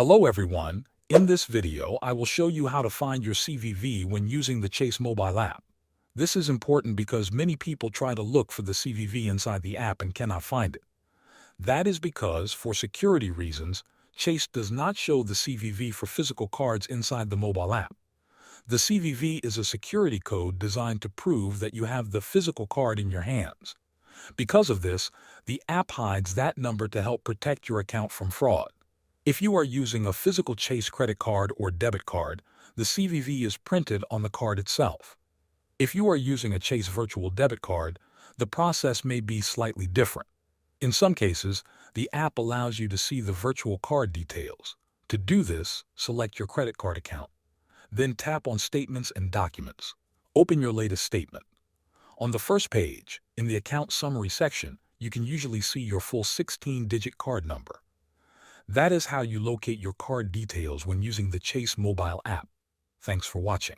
Hello everyone. In this video, I will show you how to find your CVV when using the Chase mobile app. This is important because many people try to look for the CVV inside the app and cannot find it. That is because, for security reasons, Chase does not show the CVV for physical cards inside the mobile app. The CVV is a security code designed to prove that you have the physical card in your hands. Because of this, the app hides that number to help protect your account from fraud. If you are using a physical Chase credit card or debit card, the CVV is printed on the card itself. If you are using a Chase virtual debit card, the process may be slightly different. In some cases, the app allows you to see the virtual card details. To do this, select your credit card account. Then tap on Statements and Documents. Open your latest statement. On the first page, in the Account Summary section, you can usually see your full 16-digit card number. That is how you locate your card details when using the Chase mobile app. Thanks for watching.